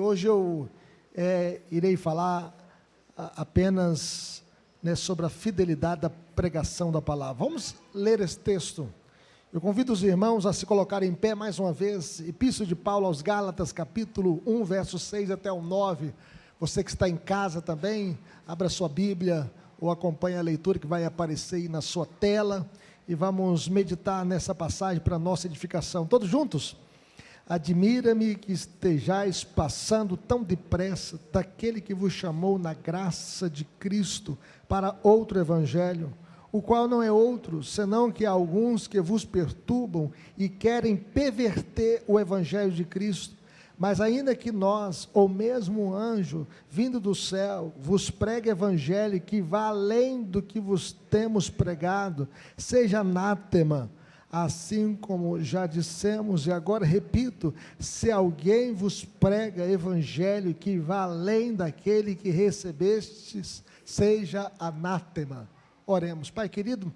Hoje eu irei falar apenas sobre a fidelidade da pregação da palavra. Vamos ler esse texto. Eu convido os irmãos a se colocarem em pé mais uma vez. Epístola de Paulo aos Gálatas, capítulo 1, versos 6 até o 9. Você que está em casa também, abra sua Bíblia ou acompanhe a leitura que vai aparecer aí na sua tela. E vamos meditar nessa passagem para a nossa edificação. Todos juntos? Admira-me que estejais passando tão depressa daquele que vos chamou na graça de Cristo para outro evangelho, o qual não é outro, senão que há alguns que vos perturbam e querem perverter o evangelho de Cristo. Mas ainda que nós, ou mesmo um anjo, vindo do céu, vos pregue evangelho que vá além do que vos temos pregado, seja anátema. Assim como já dissemos, e agora repito, se alguém vos prega evangelho que vá além daquele que recebestes, seja anátema. Oremos. Pai querido,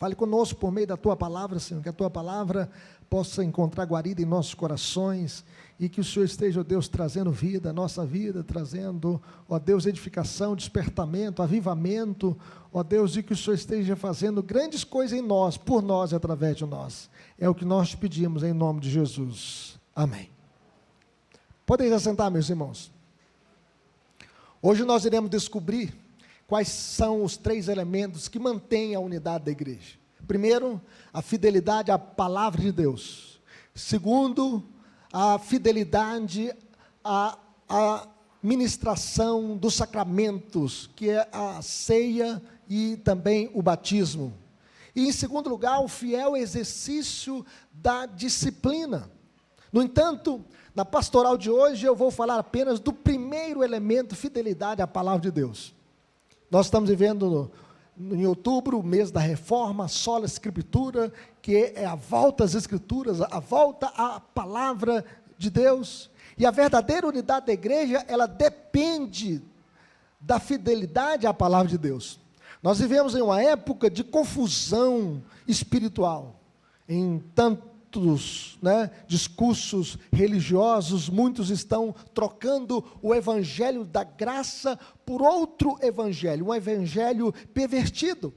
fale conosco por meio da Tua palavra, Senhor, que a Tua palavra possa encontrar guarida em nossos corações, e que o Senhor esteja, ó Deus, trazendo vida, a nossa vida, trazendo, ó Deus, edificação, despertamento, avivamento, ó Deus, e que o Senhor esteja fazendo grandes coisas em nós, por nós e através de nós. É o que nós te pedimos em nome de Jesus. Amém. Podem assentar, meus irmãos. Hoje nós iremos descobrir quais são os 3 elementos que mantêm a unidade da igreja. Primeiro, a fidelidade à palavra de Deus. Segundo, a fidelidade à ministração dos sacramentos, que é a ceia e também o batismo. E em segundo lugar, o fiel exercício da disciplina. No entanto, na pastoral de hoje eu vou falar apenas do primeiro elemento, fidelidade à palavra de Deus. Nós estamos vivendo em outubro, o mês da reforma, sola escritura, que é a volta às escrituras, a volta à palavra de Deus. E a verdadeira unidade da igreja, ela depende da fidelidade à palavra de Deus. Nós vivemos em uma época de confusão espiritual, em tantos discursos religiosos, muitos estão trocando o evangelho da graça por outro evangelho, um evangelho pervertido.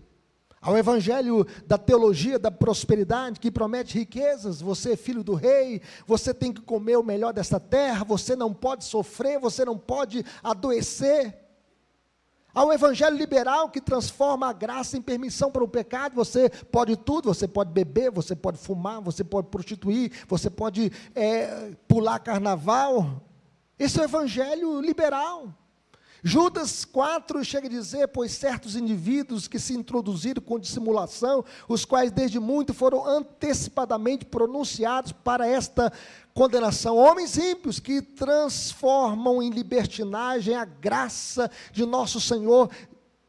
Há o evangelho da teologia da prosperidade, que promete riquezas, você é filho do rei, você tem que comer o melhor desta terra, você não pode sofrer, você não pode adoecer. Há o evangelho liberal que transforma a graça em permissão para o pecado. Você pode tudo, você pode beber, você pode fumar, você pode prostituir, você pode pular carnaval. Esse é o evangelho liberal. Judas 4 chega a dizer, pois certos indivíduos que se introduziram com dissimulação, os quais desde muito foram antecipadamente pronunciados para esta condenação, homens ímpios que transformam em libertinagem a graça de nosso Senhor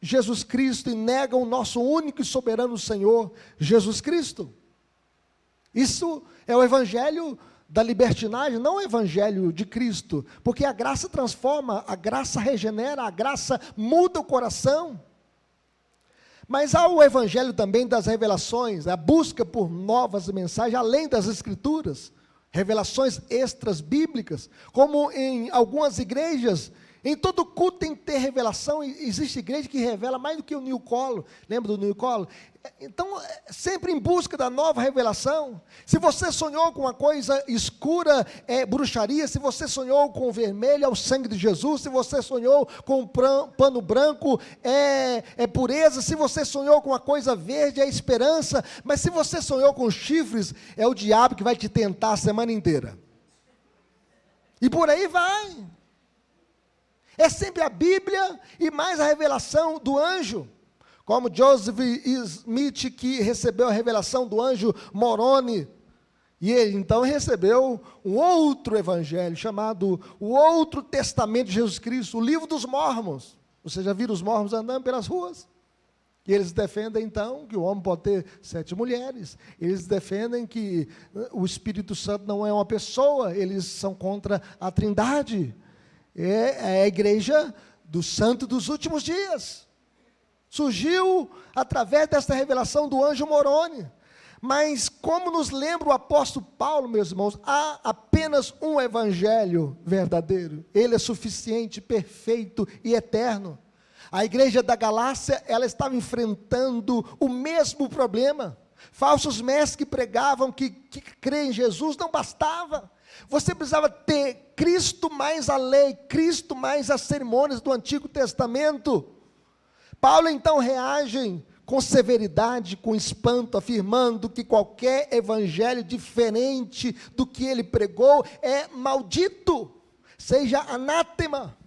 Jesus Cristo e negam o nosso único e soberano Senhor Jesus Cristo. Isso é o evangelho da libertinagem, não o evangelho de Cristo, porque a graça transforma, a graça regenera, a graça muda o coração. Mas há o evangelho também das revelações, a busca por novas mensagens, além das escrituras, revelações extras bíblicas, como em algumas igrejas, em todo culto tem que ter revelação. Existe igreja que revela mais do que o New Colo, lembra do New Colo? Então, sempre em busca da nova revelação. Se você sonhou com uma coisa escura, é bruxaria. Se você sonhou com o vermelho, é o sangue de Jesus. Se você sonhou com um pano branco, é pureza. Se você sonhou com uma coisa verde, é esperança. Mas se você sonhou com chifres, é o diabo que vai te tentar a semana inteira. E por aí vai. É sempre a Bíblia e mais a revelação do anjo. Como Joseph Smith, que recebeu a revelação do anjo Moroni, e ele então recebeu um outro evangelho, chamado o Outro Testamento de Jesus Cristo, o livro dos Mormons. Você já viram os Mormons andando pelas ruas? E eles defendem então que o homem pode ter 7 mulheres, eles defendem que o Espírito Santo não é uma pessoa, eles são contra a Trindade. É a igreja do santo dos últimos dias. Surgiu através desta revelação do anjo Moroni. Mas, como nos lembra o apóstolo Paulo, meus irmãos, há apenas um evangelho verdadeiro. Ele é suficiente, perfeito e eterno. A igreja da Galácia, ela estava enfrentando o mesmo problema. Falsos mestres que pregavam que crer em Jesus não bastava. Você precisava ter Cristo mais a lei, Cristo mais as cerimônias do Antigo Testamento. Paulo então reage com severidade, com espanto, afirmando que qualquer evangelho diferente do que ele pregou é maldito, seja anátema.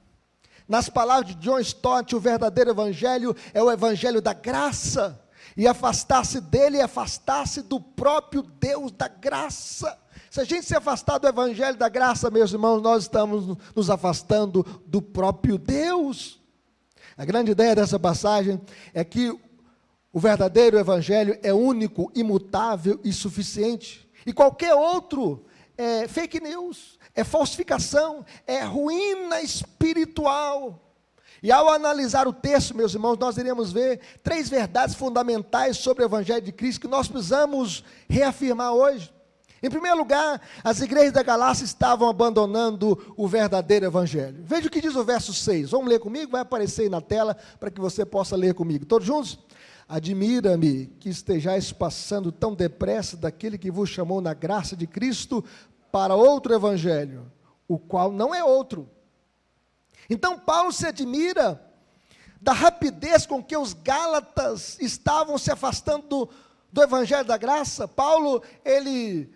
Nas palavras de John Stott, o verdadeiro evangelho é o evangelho da graça, e afastar-se dele é afastar-se do próprio Deus da graça. Se a gente se afastar do evangelho da graça, meus irmãos, nós estamos nos afastando do próprio Deus. A grande ideia dessa passagem é que o verdadeiro evangelho é único, imutável e suficiente. E qualquer outro é fake news, é falsificação, é ruína espiritual. E ao analisar o texto, meus irmãos, nós iremos ver 3 verdades fundamentais sobre o evangelho de Cristo que nós precisamos reafirmar hoje. Em primeiro lugar, as igrejas da Galácia estavam abandonando o verdadeiro evangelho. Veja o que diz o verso 6. Vamos ler comigo? Vai aparecer aí na tela para que você possa ler comigo. Todos juntos? Admira-me que estejais passando tão depressa daquele que vos chamou na graça de Cristo para outro evangelho, o qual não é outro. Então Paulo se admira da rapidez com que os gálatas estavam se afastando do evangelho da graça. Paulo, ele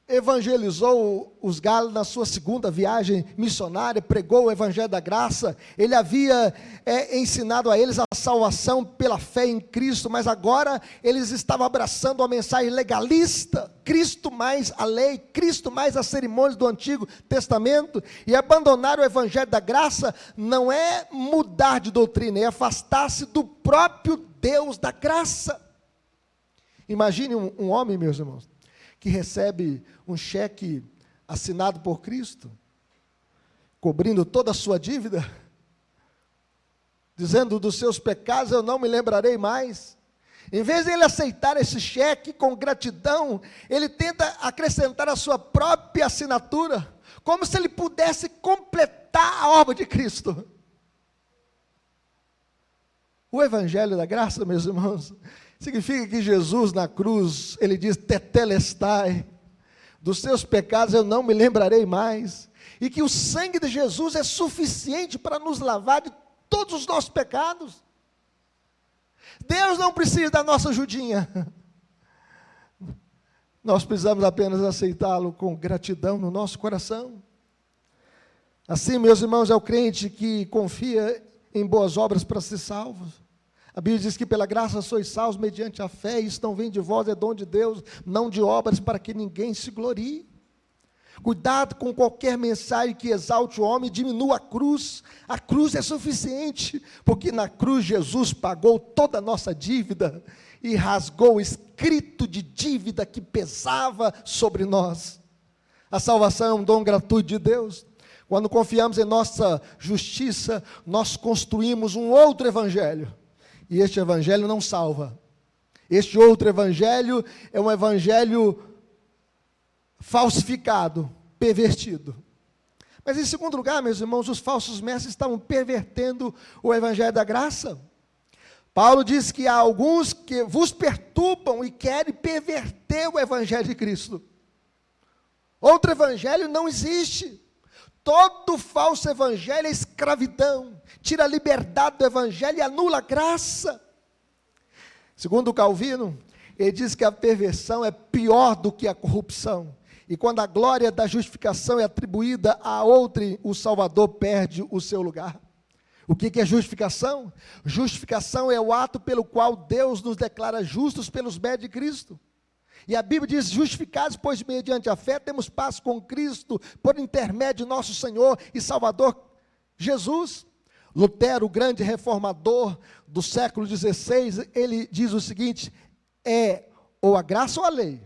evangelizou os gálatas na sua segunda viagem missionária, pregou o evangelho da graça. Ele havia ensinado a eles a salvação pela fé em Cristo, mas agora eles estavam abraçando a mensagem legalista, Cristo mais a lei, Cristo mais as cerimônias do Antigo Testamento. E abandonar o evangelho da graça não é mudar de doutrina, é afastar-se do próprio Deus da graça. Imagine um homem, meus irmãos, que recebe um cheque assinado por Cristo, cobrindo toda a sua dívida, dizendo: dos seus pecados eu não me lembrarei mais. Em vez de ele aceitar esse cheque com gratidão, ele tenta acrescentar a sua própria assinatura, como se ele pudesse completar a obra de Cristo. O evangelho da graça, meus irmãos, significa que Jesus na cruz, ele diz: tetelestai, dos seus pecados eu não me lembrarei mais, e que o sangue de Jesus é suficiente para nos lavar de todos os nossos pecados. Deus não precisa da nossa ajudinha, nós precisamos apenas aceitá-lo com gratidão no nosso coração. Assim, meus irmãos, é o crente que confia em boas obras para ser salvo. A Bíblia diz que pela graça sois salvos mediante a fé, e isso não vem de vós, é dom de Deus, não de obras, para que ninguém se glorie. Cuidado com qualquer mensagem que exalte o homem, diminua a cruz é suficiente, porque na cruz Jesus pagou toda a nossa dívida, e rasgou o escrito de dívida que pesava sobre nós. A salvação é um dom gratuito de Deus. Quando confiamos em nossa justiça, nós construímos um outro evangelho, e este evangelho não salva. Este outro evangelho é um evangelho falsificado, pervertido. Mas em segundo lugar, meus irmãos, os falsos mestres estavam pervertendo o evangelho da graça. Paulo diz que há alguns que vos perturbam e querem perverter o evangelho de Cristo. Outro evangelho não existe. Todo falso evangelho é escravidão, tira a liberdade do evangelho e anula a graça. Segundo Calvino, ele diz que a perversão é pior do que a corrupção. E quando a glória da justificação é atribuída a outrem, o Salvador perde o seu lugar. O que é justificação? Justificação é o ato pelo qual Deus nos declara justos pelos méritos de Cristo. E a Bíblia diz: justificados, pois mediante a fé temos paz com Cristo, por intermédio de nosso Senhor e Salvador Jesus. Lutero, o grande reformador do século XVI, ele diz o seguinte: é ou a graça ou a lei.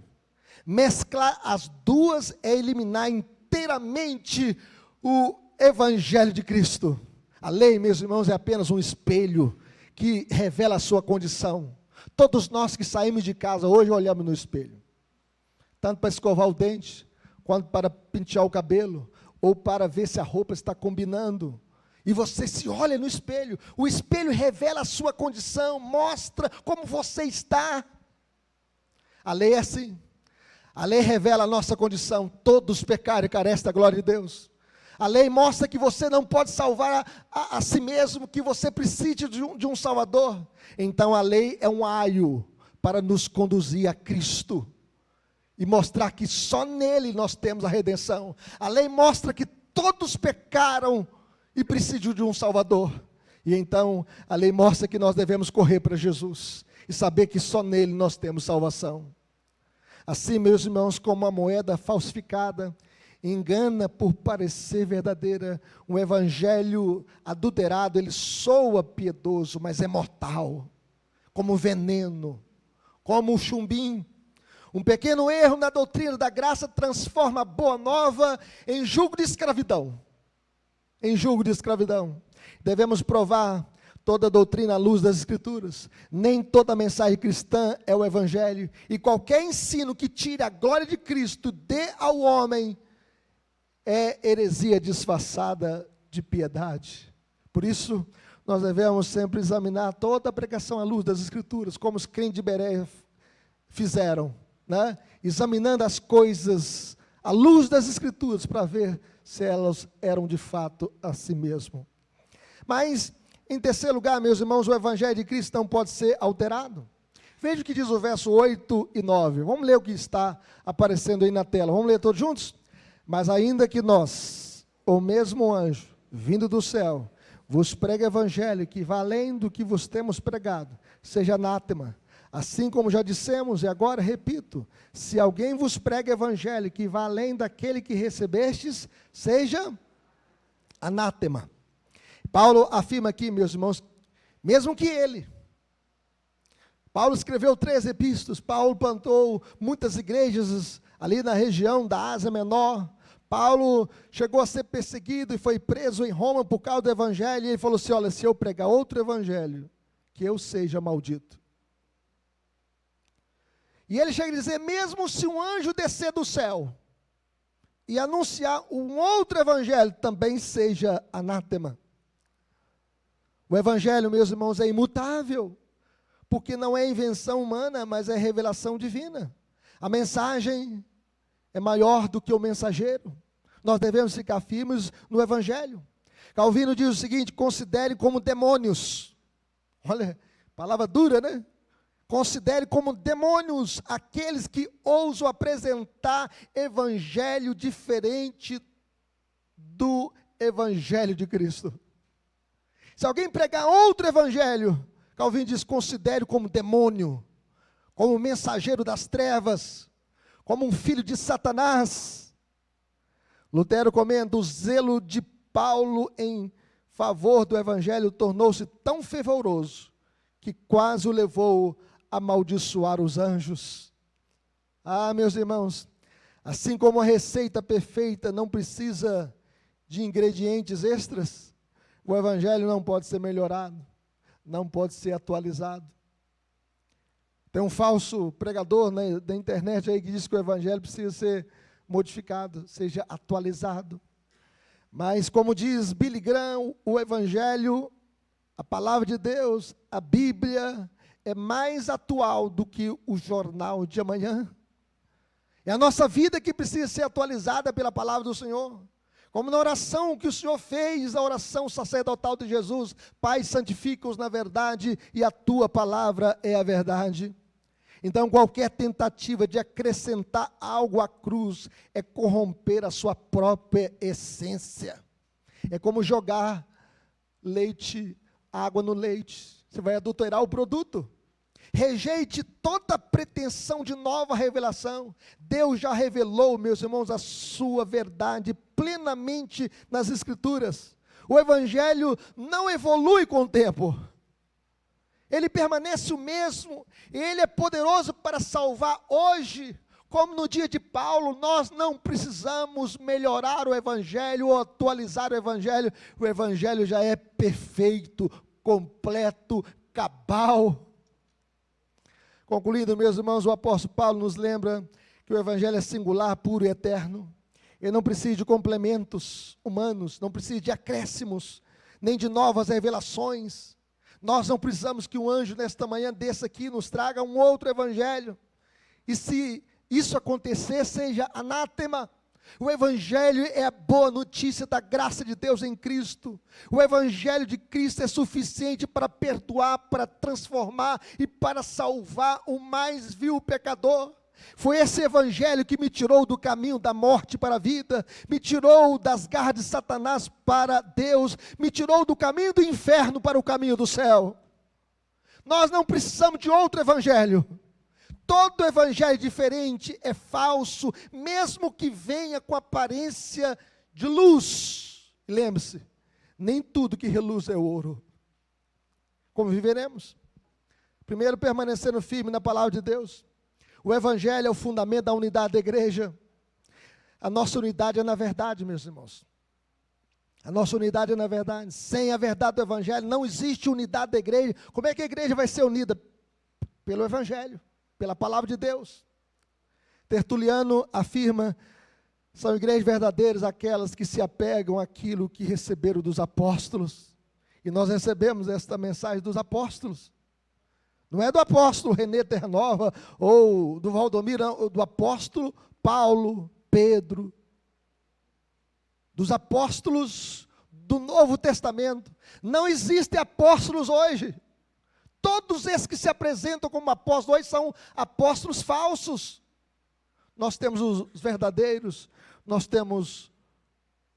Mesclar as duas é eliminar inteiramente o evangelho de Cristo. A lei, meus irmãos, é apenas um espelho que revela a sua condição. Todos nós que saímos de casa hoje olhamos no espelho. tanto para escovar o dente, quanto para pentear o cabelo, ou para ver se a roupa está combinando. E você se olha no espelho, o espelho revela a sua condição, mostra como você está. A lei é assim, a lei revela a nossa condição, todos pecaram e carecem da glória de Deus. A lei mostra que você não pode salvar a si mesmo, que você precisa de um Salvador. Então a lei é um aio para nos conduzir a Cristo, e mostrar que só nele nós temos a redenção. A lei mostra que todos pecaram e precisam de um Salvador. E então a lei mostra que nós devemos correr para Jesus e saber que só nele nós temos salvação. Assim, meus irmãos, como a moeda falsificada engana por parecer verdadeira, um evangelho adulterado, ele soa piedoso, mas é mortal, como veneno, como um chumbim. Um pequeno erro na doutrina da graça transforma a boa nova em jugo de escravidão. Em jugo de escravidão. Devemos provar toda a doutrina à luz das Escrituras. Nem toda mensagem cristã é o Evangelho. E qualquer ensino que tire a glória de Cristo, dê ao homem, é heresia disfarçada de piedade. Por isso, nós devemos sempre examinar toda a pregação à luz das Escrituras, como os crentes de Bereia fizeram, né? Examinando as coisas à luz das Escrituras, para ver se elas eram de fato a si mesmo. Mas, em terceiro lugar, meus irmãos, o Evangelho de Cristo não pode ser alterado. Veja o que diz o verso 8 e 9. Vamos ler o que está aparecendo aí na tela. Vamos ler todos juntos? Mas ainda que nós, ou mesmo anjo, vindo do céu, vos pregue Evangelho que vá além do que vos temos pregado, seja anátema. Assim como já dissemos, e agora repito, se alguém vos prega Evangelho que vá além daquele que recebestes, seja anátema. Paulo afirma aqui, meus irmãos, mesmo que ele, Paulo escreveu 3 epístolas, Paulo plantou muitas igrejas ali na região da Ásia Menor. Paulo chegou a ser perseguido e foi preso em Roma por causa do Evangelho, e ele falou assim, olha, se eu pregar outro Evangelho, que eu seja maldito. E ele chega a dizer, mesmo se um anjo descer do céu e anunciar um outro Evangelho, também seja anátema. O Evangelho, meus irmãos, é imutável, porque não é invenção humana, mas é revelação divina. A mensagem é maior do que o mensageiro. Nós devemos ficar firmes no Evangelho. Calvino diz o seguinte, considere como demônios. Olha, palavra dura, né? Considere como demônios aqueles que ousam apresentar evangelho diferente do Evangelho de Cristo. Se alguém pregar outro evangelho, Calvino diz, considere como demônio, como mensageiro das trevas, como um filho de Satanás. Lutero comenta, o zelo de Paulo em favor do evangelho tornou-se tão fervoroso, que quase o levou a amaldiçoar os anjos. Ah, meus irmãos, assim como a receita perfeita não precisa de ingredientes extras, o Evangelho não pode ser melhorado, não pode ser atualizado. Tem um falso pregador da internet aí que diz que o Evangelho precisa ser modificado, seja atualizado. Mas como diz Billy Graham, o Evangelho, a palavra de Deus, a Bíblia, é mais atual do que o jornal de amanhã. É a nossa vida que precisa ser atualizada pela palavra do Senhor. Como na oração que o Senhor fez, a oração sacerdotal de Jesus, Pai, santifica-os na verdade, e a tua palavra é a verdade. Então, qualquer tentativa de acrescentar algo à cruz é corromper a sua própria essência. É como jogar água no leite. Você vai adulterar o produto. Rejeite toda pretensão de nova revelação. Deus já revelou, meus irmãos, a sua verdade plenamente nas Escrituras. O Evangelho não evolui com o tempo. Ele permanece o mesmo. Ele é poderoso para salvar hoje, como no dia de Paulo. Nós não precisamos melhorar o Evangelho ou atualizar o Evangelho. O Evangelho já é perfeito, completo, cabal. Concluindo, meus irmãos, o apóstolo Paulo nos lembra que que o Evangelho é singular, puro e eterno. Ele não precisa de complementos humanos, não precisa de acréscimos, nem de novas revelações. Nós não precisamos que um anjo nesta manhã desça aqui e nos traga um outro Evangelho. E se isso acontecer, seja anátema. O Evangelho é a boa notícia da graça de Deus em Cristo. O Evangelho de Cristo é suficiente para perdoar, para transformar e para salvar o mais vil pecador. Foi esse Evangelho que me tirou do caminho da morte para a vida, me tirou das garras de Satanás para Deus, me tirou do caminho do inferno para o caminho do céu. Nós não precisamos de outro Evangelho. Todo evangelho diferente é falso, mesmo que venha com aparência de luz. Lembre-se, nem tudo que reluz é ouro. Como viveremos? Primeiro, permanecendo firme na palavra de Deus. O evangelho é o fundamento da unidade da igreja. A nossa unidade é na verdade, meus irmãos. A nossa unidade é na verdade. Sem a verdade do evangelho, não existe unidade da igreja. Como é que a igreja vai ser unida? Pelo evangelho. Pela palavra de Deus. Tertuliano afirma, são igrejas verdadeiras aquelas que se apegam àquilo que receberam dos apóstolos. E nós recebemos esta mensagem dos apóstolos. Não é do apóstolo René Terranova, ou do Valdomiro, não, do apóstolo Paulo, Pedro, dos apóstolos do Novo Testamento. Não existem apóstolos hoje. Todos esses que se apresentam como apóstolos hoje são apóstolos falsos. Nós temos os verdadeiros, nós temos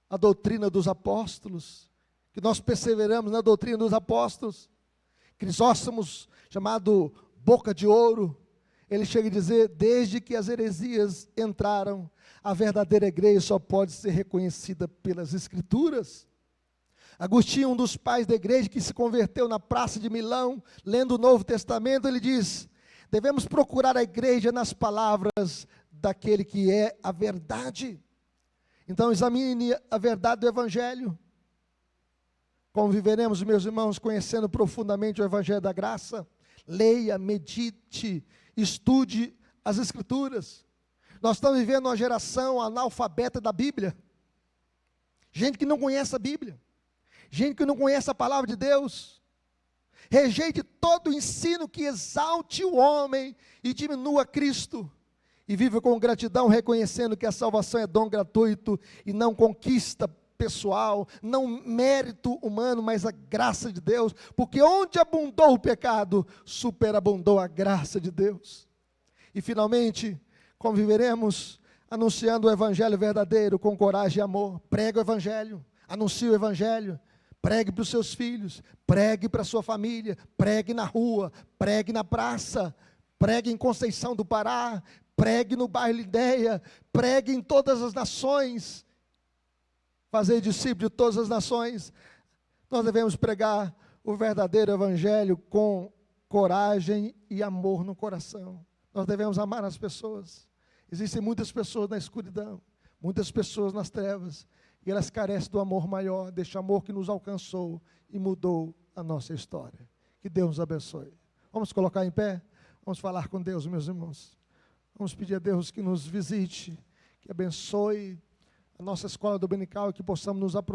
a doutrina dos apóstolos, que nós perseveramos na doutrina dos apóstolos. Crisóstomo, chamado Boca de Ouro, ele chega a dizer, desde que as heresias entraram, a verdadeira igreja só pode ser reconhecida pelas Escrituras. Agostinho, um dos pais da igreja que se converteu na Praça de Milão, lendo o Novo Testamento, ele diz, devemos procurar a igreja nas palavras daquele que é a verdade. Então examine a verdade do Evangelho. Como viveremos, meus irmãos, conhecendo profundamente o Evangelho da graça? Leia, medite, estude as Escrituras. Nós estamos vivendo uma geração analfabeta da Bíblia. Gente que não conhece a Bíblia. Gente que não conhece a palavra de Deus. Rejeite todo ensino que exalte o homem e diminua Cristo. E viva com gratidão, reconhecendo que a salvação é dom gratuito e não conquista pessoal, não mérito humano, mas a graça de Deus. Porque onde abundou o pecado, superabundou a graça de Deus. E finalmente, conviveremos anunciando o Evangelho verdadeiro com coragem e amor. Prega o Evangelho, anuncie o Evangelho. Pregue para os seus filhos, pregue para a sua família, pregue na rua, pregue na praça, pregue em Conceição do Pará, pregue no bairro Lidéia, pregue em todas as nações, fazer discípulo de todas as nações. Nós devemos pregar o verdadeiro evangelho com coragem e amor no coração. Nós devemos amar as pessoas. Existem muitas pessoas na escuridão, muitas pessoas nas trevas, e elas carecem do amor maior, deste amor que nos alcançou e mudou a nossa história. Que Deus nos abençoe. Vamos colocar em pé? Vamos falar com Deus, meus irmãos. Vamos pedir a Deus que nos visite, que abençoe a nossa escola dominical e que possamos nos aprofundar